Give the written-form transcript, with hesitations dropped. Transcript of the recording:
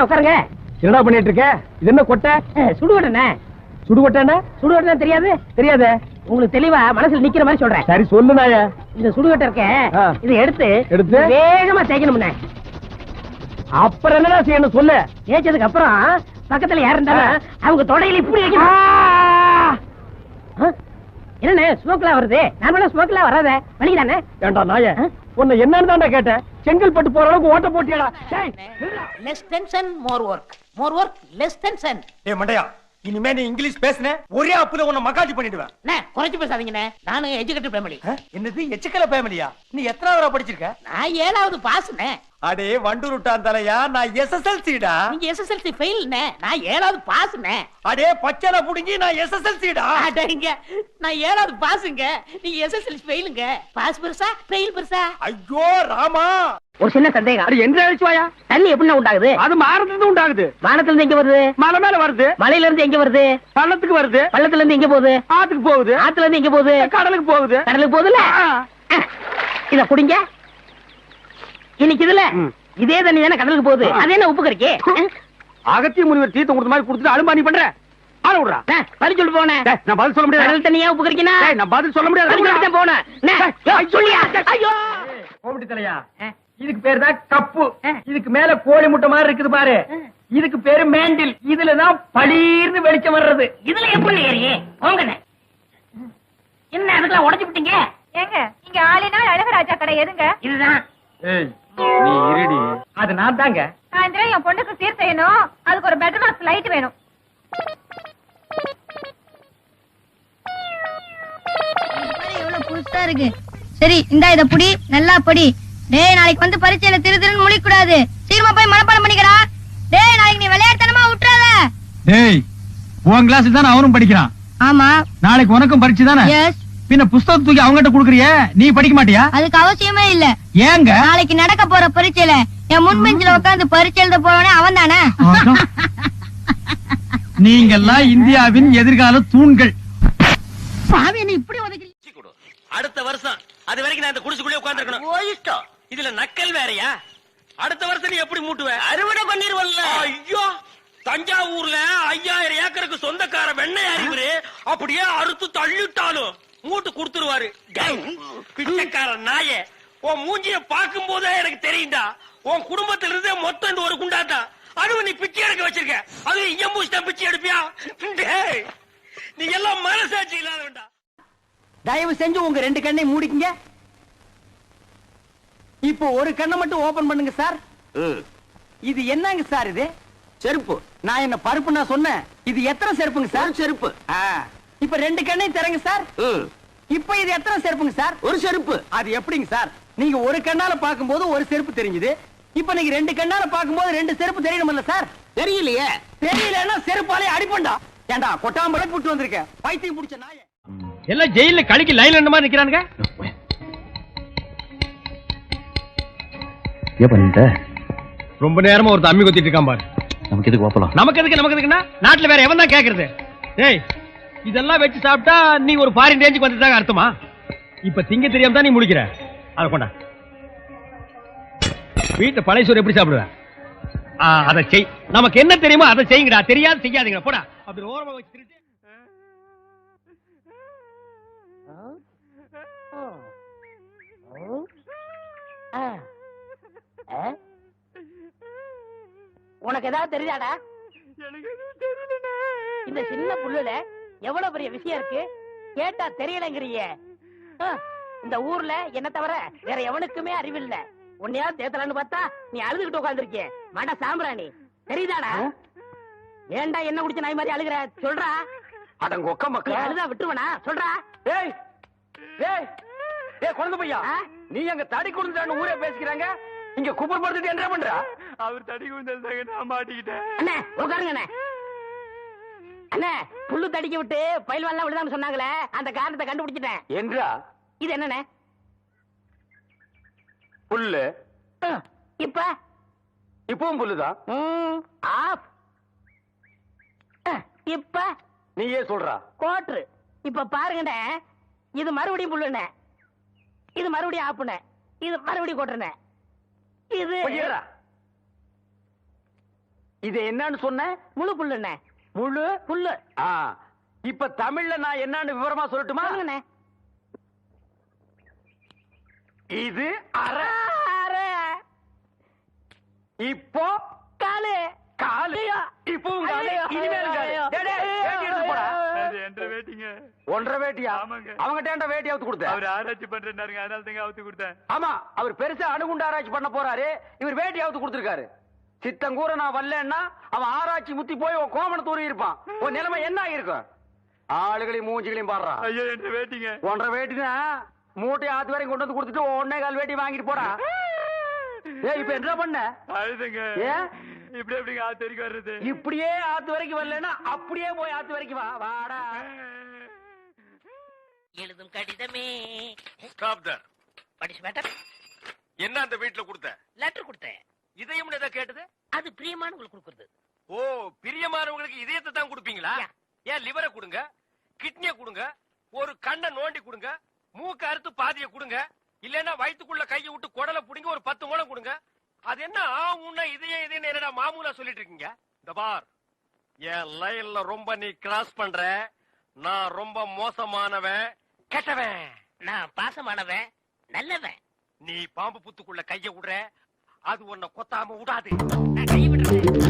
உட்காருங்க. என்னடா பண்ணிட்டு இருக்க? இது என்ன கொட்டை? சுடுகொட்டை. சுடுகொட்டை? சுடுகொட்டை தெரியாது? தெரியாதே. உங்களுக்கு தெளிவா மனசுல நிக்கிற மாதிரி சொல்றேன். சரி சொல்லு நாய. இந்த சுடுகொட்டை இருக்க, இதை எடுத்து வேகமா தேய்க்கணும்னே. அப்புறம் என்னடா செய்யணும் சொல்லு. தேய்ச்சதுக்கு அப்புறம் பக்கத்துல யார் இருந்தாலும் அவங்க தொடையில இப்படி வைக்கணும். என்னண்ணே ஸ்மோக்லாம் வருது? நார்மலா ஸ்மோக்லாம் வராத, வலிக்குதானே? ஏண்டா நாய, உன்னை என்னன்னு தான்டா கேட்டேன். செங்கல்பட்டு போற அளவுக்கு ஓட்ட போட்டியடா. Less tension more work less tension. ஏய் மண்டையா, இனிமே நீ இங்கிலீஷ் பேசுன ஒரே அப்புல உன்னை மகாஜி பண்ணிடுவேன். குறைச்சு பேசாதீங்கண்ணே, நானும் எஜுகேட்டட் ஃபேமிலி. என்னது எச்சுக்கல ஃபேமிலியா? நீ எத்தனாவது படிச்சிருக்க? நான் 7வது பாஸ்ண்ணே. அடே வண்டூருட்டான் தலையா, நான் எஸ்எஸ்எல்சிடா. நீங்க எஸ்எஸ்எல்சி ஃபெயில்ண்ணே, நான் 7வது பாஸ்ண்ணே. அடே பச்சளை புடுங்கி நான் எஸ்எஸ்எல்சிடா. அடேங்க, நான் 7வது பாஸ்ங்க, நீங்க எஸ்எஸ்எல்சி ஃபெயிலுங்க. பாஸ் பெருசா ஃபெயில் பெருசா? ஐயோ ராமா, ஒரு சின்ன சந்தேகம். அது எந்த அழிச்சுவாயா? தண்ணி எப்படி உண்டாகுது? அது மாறதுல உண்டாகுது. வானத்துல இருந்து எங்க வருது? மலை மேல வருது. மலையில இருந்து எங்க வருது? பள்ளத்துக்கு வருது. பள்ளத்துல இருந்து எங்க போகுது? ஆத்துக்கு போகுது. ஆத்துல இருந்து எங்க போகுது? கடலுக்கு போகுது. கடலுக்கு போகுதுல. இத குடிங்க. இன்னைக்கு இதுல இதே தண்ணி தானே கடலுக்கு போகுது. அது என்ன உப்பு கறிக்கு? அகத்திய முனிவர் தீர்த்தம் கொடுத்த மாதிரி கொடுத்துட்டு அலும்பா நீ பண்ற. ஆள விடுறா. பதில் சொல்லு போனேன். நான் பதில் சொல்ல முடியாது. கடல் தண்ணியா உப்பு கறிக்கினா? நான் பதில் சொல்ல முடியாது. போனேன் சொல்லியா? ஐயோ கோமட்டி தலையா, இதுக்கு பேரு தான் கப்பு. இதுக்கு மேல கோழி முட்டை மாதிரி இருக்குது பாரு, இதுக்கு பேரு மேண்டில். இதுலதான் பளீர்னு வெளிச்சம் வர்றது. இதுல எப்படி ஏறியே? போங்கண்ணே. என்ன அதுக்கெல்லாம் உடைச்சு விட்டீங்க? ஏங்க இங்க ஆளினால் அழகராஜா கடை எதுங்க? இதுதான். நீ இருடி. அது நான் தாங்க. சாயந்தரம் என் பொண்ணுக்கு சீர் செய்யணும், அதுக்கு ஒரு பெட்ரூம் பாக்ஸ் லைட் வேணும். எவ்வளவு புதுசா இருக்கு. சரி இந்தா இத புடி, நல்லா படி. டேய் நாளைக்கு வந்து பரீட்சையில திருதிருன்னு முழிக்க கூடாது. சீக்கிரமா போய் மனப்பாடம் பண்ணிக்கடா. டேய் நாளைக்கு நீ விளையாட்டுத்தனமா விட்டுறாத. டேய் உன் கிளாஸ்ல தான் அவனும் படிக்கிறான். ஆமா நாளைக்கு உனக்கும் பரீட்சை தானே? எஸ். பின்ன புஸ்தகம் தூக்கி அவங்ககிட்ட குடுக்குறியே, நீ படிக்க மாட்டியா? அதுக்கு அவசியமே இல்ல. ஏங்க? நாளைக்கு நடக்க போற பரீட்சையில என் முன் பெஞ்சில உட்கார்ந்து பரீட்சை எழுத போறவனே அவன் தானே. நீங்கெல்லாம் இந்தியாவின் எதிர்கால தூண்கள். இப்படி உதைக்கிறீங்க. அடுத்த வருஷம் அது வரைக்கும் நான் இந்த குடிசுக்குள்ளே உட்கார்ந்திருக்கணும். இதுல நக்கல் வேறயா? அடுத்த வருஷம் நீ எப்படி மூட்டுவ? அறுவடை பண்ணிருவல்ல. ஐயோ, தஞ்சாவூர்ல 5000 ஏக்கருக்கு சொந்தக்கார வெண்ணெய் அறிவுரு அப்படியே அறுத்து தள்ளிட்டாலும் மூட்டு கொடுத்துருவாரு. பிச்சைக்கார நாயே, உன் மூஞ்சிய பார்க்கும் போதே எனக்கு தெரியும்டா, உன் குடும்பத்தில இருந்தே மொத்தம் இந்த ஒரு குண்டாதான். அதுவும் நீ பிச்சை எடுக்க வச்சிருக்க, அது எம்பூசிட்டா பிச்சை எடுப்பியா? நீ எல்லாம் மனசாட்சி இல்லாதவன்டா. தயவு செஞ்சு உங்க 2 கண்ணை மூடிக்கங்க. இப்போ ஒரு கண்ணை மட்டும் ஓபன் பண்ணுங்க சார். இது என்னங்க சார்? இது செருப்பு. நான் என்ன பருப்பு நான் சொன்னேன். இது எத்தனை செருப்புங்க சார்? செருப்பு. இப்ப 2 கண்ணையும் திறங்க சார். இப்ப இது எத்தனை செருப்புங்க சார்? ஒரு செருப்பு. அது எப்படிங்க சார்? நீங்க ஒரு கண்ணால பாக்கும்போது ஒரு செருப்பு தெரிஞ்சது, இப்ப நீங்க 2 கண்ணால பாக்கும்போது 2 செருப்பு தெரியணும்ல சார்? தெரியலையே. தெரியலன்னா செருப்பாலே அடிப்பண்டா. ஏண்டா கொட்டாம்பளை புட்டு வந்திருக்க பைத்தியம் பிடிச்ச நாயே. எல்லாம் ஜெயில கழிக்கு லைன்ல என்ன மாதிரி நிக்கிறானுங்க. ரொம்ப நேரமா ஒரு அம்மி கொத்திட்டு இருக்கான் பாரு. நமக்கு எதுக்கு வாப்பலாம்? நமக்கு எதுக்குன்னா நாட்டுல வேற எவன் தான் கேக்குறது? ஏய் இதெல்லாம் வச்சு சாப்பிட்டா நீ ஒரு ஃபாரின் ரேஞ்சுக்கு வந்துட்டாங்க அர்த்தமா? இப்ப திங்க தெரியாம தான் நீ முடிக்கிற. அதை கொண்டா. வீட்டு பழைய சோறு எப்படி சாப்பிடுவேன்? அதை செய். நமக்கு என்ன தெரியுமோ அதை செய்யுங்கடா. தெரியாது செய்யாதீங்க. போடா. அப்படி ஓரமா வச்சு உனக்கு ஏதாவது தெரியாதா? இந்த சின்ன புல்லுல எவ்வளவு பெரிய விஷயம் இருக்கு, கேட்டா தெரியலங்கிறிய. இந்த ஊர்ல என்ன தவிர வேற எவனுக்குமே அறிவில்லை. உன்னையாவது தேத்தலான்னு பார்த்தா நீ அழுதுகிட்டு உட்கார்ந்துருக்கிய. மட சாம்பிராணி தெரியுதாடா? ஏண்டா என்ன குடிச்ச நாய் மாதிரி அழுகுற? சொல்றா. அடங்க ஒக்க மக்கள் அழுதா விட்டுருவனா? சொல்றா. ஏய் ஏய் ஏய் குழந்தை பையா, நீ அங்க தடி குடுந்தான்னு ஊரே பேசிக்கிறாங்க, இங்க குப்பர் படுத்துட்டு என்ன பண்ற? அவர் தடி குடுந்தாங்க, நான் மாட்டிக்கிட்டேன். அண்ணே உட்காருங்க அண்ணே. அண்ணே புல்லு தடிக்க விட்டு பயில்வான்லாம் விடுதான்னு சொன்னாங்களே, அந்த காரணத்தை கண்டுபிடிச்சிட்டேன். என்றா? இது என்னண்ணே? புல்லு. இப்ப இப்பவும் புல்லுதான். ஆஃப். இப்ப நீயே சொல்றா. கோட்ரு. இப்ப பாருங்கண்ணே, இது மறுபடியும் புல்லுண்ணே, இது மறுபடியும் ஆப்புண்ணே, இது மறுபடியும் கோட்டுண்ணே, இது பொய்யரா. இது என்னன்னு சொன்ன? முழு புல்லுண்ணே. முழு புல்லு. இப்ப தமிழ்ல நான் என்னன்னு விவரமா சொல்லட்டுமா? சொல்லுங்கண்ணே. இது அரை. அரை. இப்போ காலு. காலு. இப்பவும் காலு. இனிமேலும் காலு. டேய், டேய், வேட்டி எடுத்து போடா. என்ற வேட்டிங்க. ஒன்றரை வேட்டியா? ஆமாங்க. அவங்கிட்ட வேட்டி அவுத்து கொடுத்த. அவர் ஆராய்ச்சி பண்றாருங்க, அதனால தாங்க அவுத்து கொடுத்தேன். ஆமா, அவர் பெருசா அணுகுண்டு ஆராய்ச்சி பண்ண போறாரு, இவர் வேட்டி அவுத்து கொடுத்திருக்காரு. சித்தங்கூர நான் வரலன்னா அவன் ஆராய்ச்சி முத்தி போய் உன் கோமண தூரி இருப்பான். உன் நிலைமை என்ன ஆயிருக்கும்? ஆளுகளையும் மூஞ்சிகளையும் பாடுறான். ஐயோ என்ற வேட்டிங்க. ஒன்றரை வேட்டினா மூட்டை ஆத்து வரைக்கும் கொண்டு வந்து கொடுத்துட்டு 1.25 வேட்டி வாங்கிட்டு போடா. ஏய், இப்ப என்ன பண்ண? அழுதுங்க. ஏன் இப்படி எப்படிங்க ஆத்து வரைக்கும் வர்றது? இப்படியே ஆத்து வரைக்கும் வரலன்னா அப்படியே போய் ஆத்து வரைக்கும் வா. வாடா. எழுதும் கடிதமே. ஸ்டாப் தர். படிச்சு மேட்டர். என்ன அந்த வீட்டுல கொடுத்த? லெட்டர் கொடுத்தேன். இதயம் ஏதோ கேட்டது? அது பிரியமானவங்களுக்கு கொடுக்குறது. ஓ, பிரியமானவங்களுக்கு இதயத்தை தான் கொடுப்பீங்களா? ஏன் லிவரை கொடுங்க, கிட்னிய கொடுங்க, ஒரு கண்ணை நோண்டி கொடுங்க, மூக்க அறுத்து பாதிய கொடுங்க, இல்லன்னா வயித்துக்குள்ள கையை விட்டு குடலை புடிங்க ஒரு 10 முழம் கொடுங்க. அது என்ன உன்ன இதயம் இதயம் என்னடா மாமூலா சொல்லிட்டு இருக்கீங்க? இந்த பார், என் லைன்ல ரொம்ப நீ கிராஸ் பண்ற. நான் ரொம்ப மோசமானவன், கெட்டவன். நான் பாசமானவன், நல்லவன். நீ பாம்பு புத்துக்குள்ள கைய விடுற, அது உன்னை கொத்தாம விடாது. நான் கை விடுறேன்.